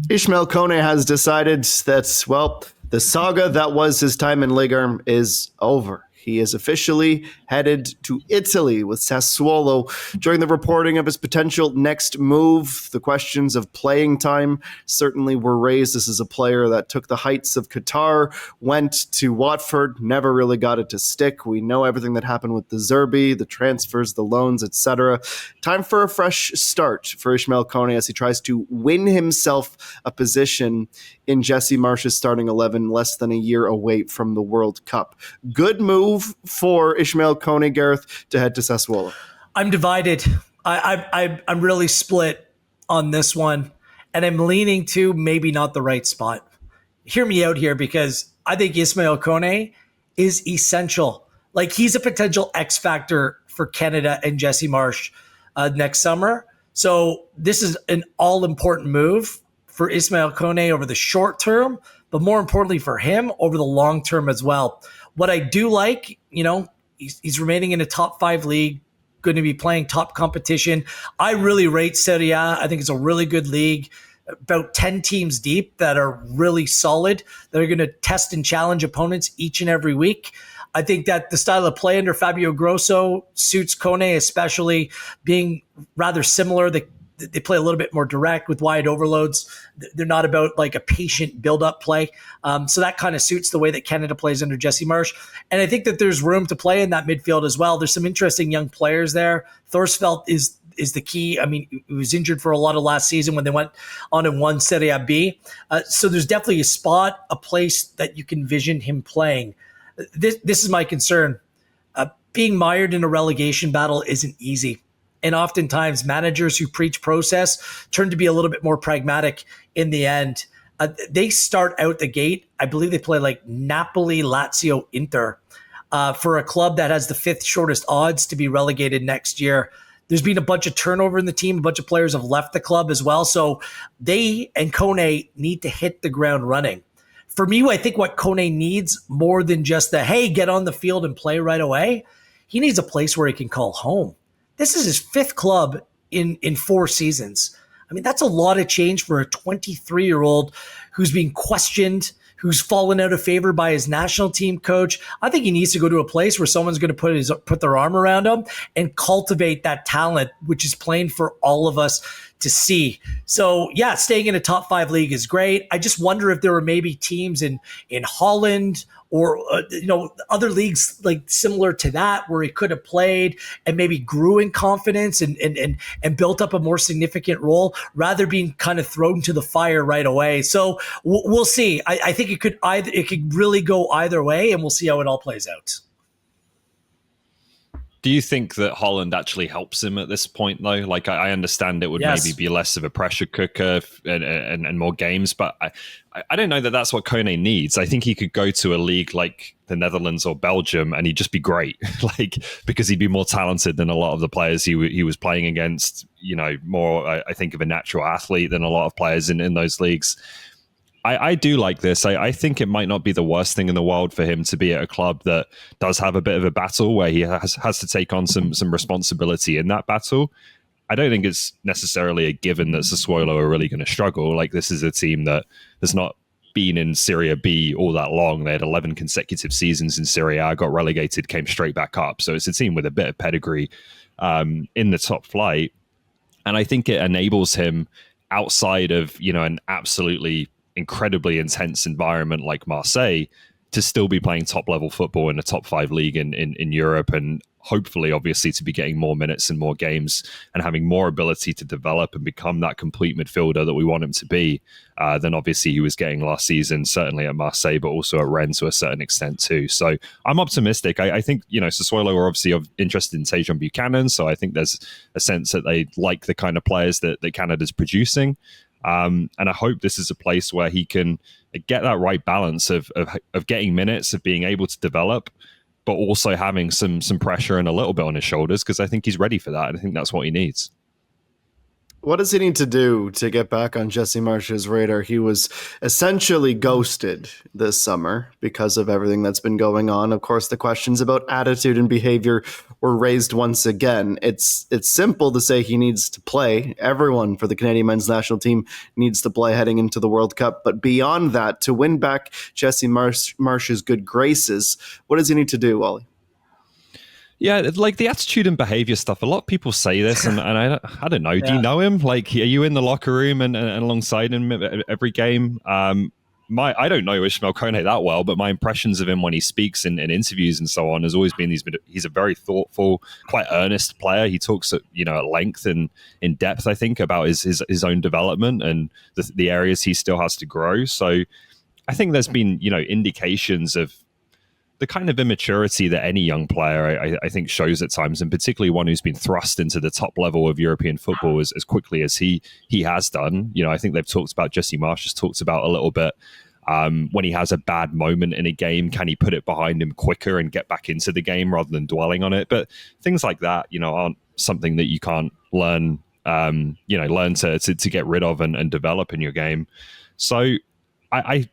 Ismael Kone has decided that, well, the saga that was his time in Ligue 1 is over. He is officially headed to Italy with Sassuolo. During the reporting of his potential next move, the questions of playing time certainly were raised. This is a player that took the heights of Qatar, went to Watford, never really got it to stick. We know everything that happened with the Zerbi, the transfers, the loans, etc. Time for a fresh start for Ismael Kone as he tries to win himself a position in Jesse Marsch's starting 11 less than a year away from the World Cup. Good move for Ismael Kone, Gareth, to head to Sassuolo. I'm divided. I'm really split on this one, and I'm leaning to maybe not the right spot. Hear me out here, because I think Ismael Kone is essential. Like, he's a potential X factor for Canada and Jesse Marsch next summer. So this is an all-important move for Ismael Kone over the short term, but more importantly for him over the long term as well. What I do like, he's remaining in a top 5 league, going to be playing top competition. I really rate Serie A. I think it's a really good league, about 10 teams deep that are really solid, that are going to test and challenge opponents each and every week. I think that the style of play under Fabio Grosso suits Kone, especially being rather similar. They play a little bit more direct with wide overloads. They're not about like a patient build-up play. So that kind of suits the way that Canada plays under Jesse Marsch. And I think that there's room to play in that midfield as well. There's some interesting young players there. Thorsfeldt is the key. I mean, he was injured for a lot of last season when they went on and won Serie A B. So there's definitely a spot, a place that you can vision him playing. This is my concern. Being mired in a relegation battle isn't easy. And oftentimes managers who preach process turn to be a little bit more pragmatic in the end. They start out the gate. I believe they play like Napoli, Lazio, Inter for a club that has the 5th shortest odds to be relegated next year. There's been a bunch of turnover in the team. A bunch of players have left the club as well. So they and Kone need to hit the ground running. For me, I think what Kone needs more than just the, hey, get on the field and play right away, he needs a place where he can call home. This is his 5th club in 4 seasons. I mean, that's a lot of change for a 23-year-old who's being questioned, who's fallen out of favor by his national team coach. I think he needs to go to a place where someone's going to put their arm around him and cultivate that talent, which is plain for all of us to see. So, yeah, staying in a top 5 league is great. I just wonder if there were maybe teams in Holland or other leagues like similar to that where he could have played and maybe grew in confidence and built up a more significant role rather being kind of thrown to the fire right away. So we'll see. I think it could really go either way, and we'll see how it all plays out. Do you think that Holland actually helps him at this point, though? Like, I understand it would maybe be less of a pressure cooker and more games, but I don't know that that's what Kone needs. I think he could go to a league like the Netherlands or Belgium and he'd just be great, because he'd be more talented than a lot of the players he was playing against. More, I think, of a natural athlete than a lot of players in those leagues. I do like this. I think it might not be the worst thing in the world for him to be at a club that does have a bit of a battle where he has to take on some responsibility in that battle. I don't think it's necessarily a given that Sassuolo are really going to struggle. Like, this is a team that has not been in Serie B all that long. They had 11 consecutive seasons in Serie A, got relegated, came straight back up. So it's a team with a bit of pedigree in the top flight. And I think it enables him, outside of, an absolutely incredibly intense environment like Marseille, to still be playing top level football in a top 5 league in Europe, and hopefully obviously to be getting more minutes and more games and having more ability to develop and become that complete midfielder that we want him to be than obviously he was getting last season, certainly at Marseille, but also at Rennes to a certain extent too. So I'm optimistic. I think, Sassuolo are obviously interested in Tajon Buchanan, so I think there's a sense that they like the kind of players that Canada's producing. And I hope this is a place where he can get that right balance of getting minutes, of being able to develop, but also having some pressure and a little bit on his shoulders, because I think he's ready for that. And I think that's what he needs. What does he need to do to get back on Jesse Marsch's radar? He was essentially ghosted this summer because of everything that's been going on. Of course, the questions about attitude and behavior were raised once again. It's simple to say he needs to play. Everyone for the Canadian men's national team needs to play heading into the World Cup. But beyond that, to win back Jesse Marsch's good graces, what does he need to do, Ollie? Yeah, like the attitude and behavior stuff. A lot of people say this, and I don't know. Do you know him? Like, are you in the locker room and alongside him every game? I don't know Ismael Kone that well, but my impressions of him when he speaks in interviews and so on has always been he's a very thoughtful, quite earnest player. He talks at length and in depth, I think, about his own development and the areas he still has to grow. So I think there's been indications of the kind of immaturity that any young player, I think, shows at times, and particularly one who's been thrust into the top level of European football as quickly as he has done. I think they've talked about, Jesse Marsch has talked about a little bit, when he has a bad moment in a game, can he put it behind him quicker and get back into the game rather than dwelling on it? But things like that, aren't something that you can't learn, learn to get rid of and develop in your game. So I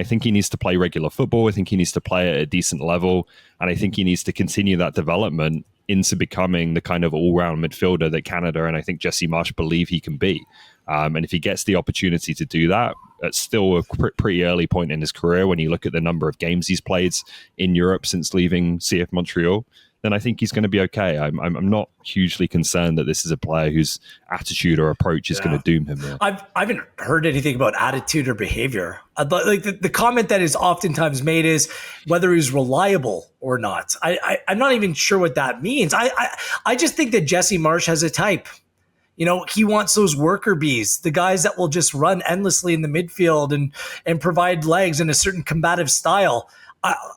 think he needs to play regular football. I think he needs to play at a decent level. And I think he needs to continue that development into becoming the kind of all-round midfielder that Canada and I think Jesse Marsch believe he can be. And if he gets the opportunity to do that, at still a pretty early point in his career, when you look at the number of games he's played in Europe since leaving CF Montreal, then I think he's going to be okay. I'm not hugely concerned that this is a player whose attitude or approach is going to doom him. I haven't heard anything about attitude or behavior. Like the comment that is oftentimes made is whether he's reliable or not. I'm not even sure what that means. I just think that Jesse Marsch has a type. He wants those worker bees, the guys that will just run endlessly in the midfield and provide legs in a certain combative style.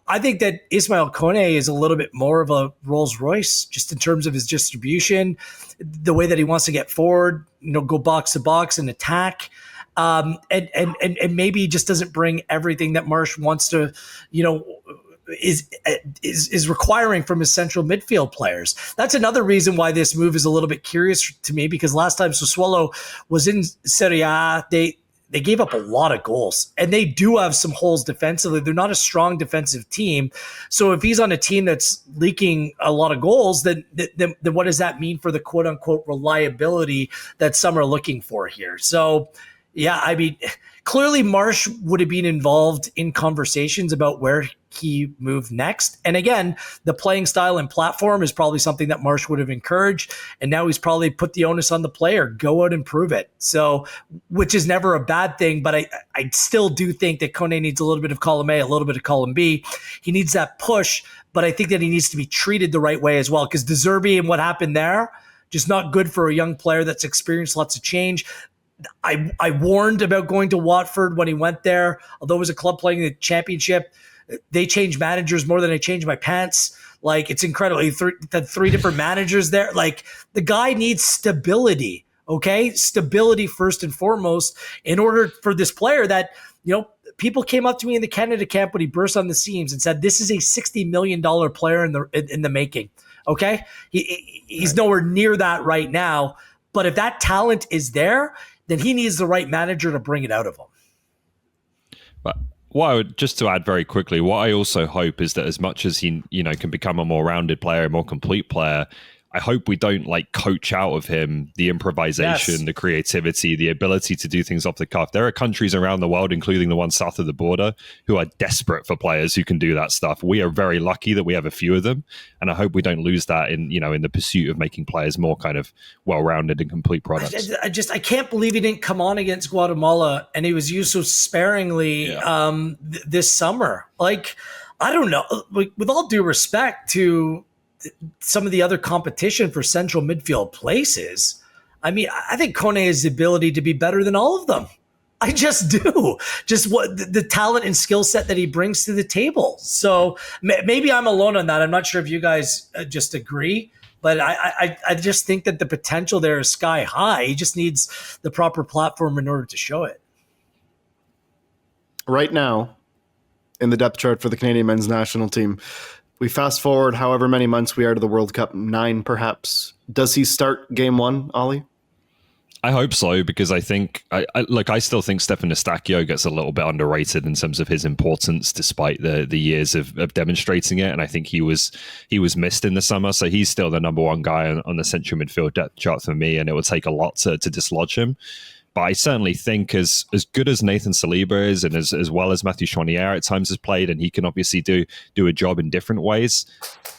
I think that Ismael Kone is a little bit more of a Rolls Royce, just in terms of his distribution, the way that he wants to get forward, go box to box and attack. And maybe he just doesn't bring everything that Marsch wants to, is requiring from his central midfield players. That's another reason why this move is a little bit curious to me, because last time Sassuolo was in Serie A, they gave up a lot of goals, and they do have some holes defensively. They're not a strong defensive team. So if he's on a team that's leaking a lot of goals, then what does that mean for the quote unquote reliability that some are looking for here? So yeah, I mean, clearly Marsch would have been involved in conversations about where he moved next. And again, the playing style and platform is probably something that Marsch would have encouraged. And now he's probably put the onus on the player, go out and prove it. So, which is never a bad thing, but I still do think that Kone needs a little bit of column A, a little bit of column B. He needs that push, but I think that he needs to be treated the right way as well, because De Zerbi and what happened there, just not good for a young player that's experienced lots of change. I warned about going to Watford when he went there, although it was a club playing the championship. They changed managers more than I changed my pants. Like, it's incredible. He had three different managers there. Like, the guy needs stability, okay? Stability first and foremost, in order for this player that, people came up to me in the Canada camp when he burst on the scenes and said, this is a $60 million player in the making, okay? He's nowhere near that right now. But if that talent is there, then he needs the right manager to bring it out of him. But what I would, just to add very quickly, what I also hope is that as much as he, can become a more rounded player, a more complete player, I hope we don't coach out of him the improvisation, the creativity, the ability to do things off the cuff. There are countries around the world, including the one south of the border, who are desperate for players who can do that stuff. We are very lucky that we have a few of them, and I hope we don't lose that in the pursuit of making players more kind of well-rounded and complete products. I can't believe he didn't come on against Guatemala, and he was used so sparingly this summer. I don't know. With all due respect to some of the other competition for central midfield places, I mean, I think Kone has the ability to be better than all of them. I just do. Just what the talent and skill set that he brings to the table. So maybe I'm alone on that. I'm not sure if you guys just agree, but I just think that the potential there is sky high. He just needs the proper platform in order to show it. Right now, in the depth chart for the Canadian men's national team, we fast forward however many months we are to the World Cup, 9 perhaps. Does he start game one, Ollie? I hope so, because I think I still think Stefan Eustáquio gets a little bit underrated in terms of his importance, despite the years of demonstrating it. And I think he was missed in the summer, so he's still the number one guy on the central midfield depth chart for me, and it would take a lot to dislodge him. But I certainly think as good as Nathan Saliba is, and as well as Mathieu Chonière at times has played, and he can obviously do a job in different ways,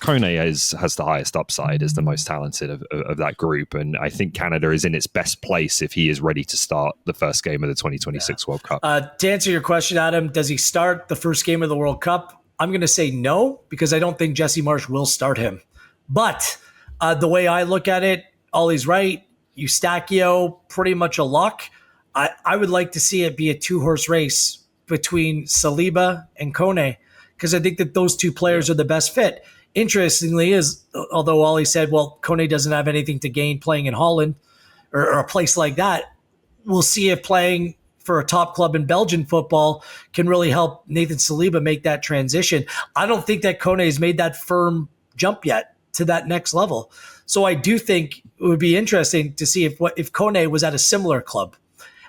Kone has the highest upside, is the most talented of that group. And I think Canada is in its best place if he is ready to start the first game of the 2026 World Cup. To answer your question, Adam, does he start the first game of the World Cup? I'm going to say no, because I don't think Jesse Marsch will start him. But the way I look at it, Ollie's right. Eustáquio, pretty much a lock. I would like to see it be a 2-horse race between Saliba and Kone, because I think that those two players are the best fit. Interestingly, although Ollie said, well, Kone doesn't have anything to gain playing in Holland or a place like that, we'll see if playing for a top club in Belgian football can really help Nathan Saliba make that transition. I don't think that Kone has made that firm jump yet to that next level. So I do think it would be interesting to see if Kone was at a similar club,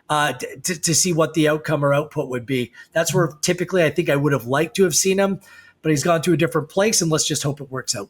to see what the outcome or output would be. That's where typically I think I would have liked to have seen him, but he's gone to a different place, and let's just hope it works out.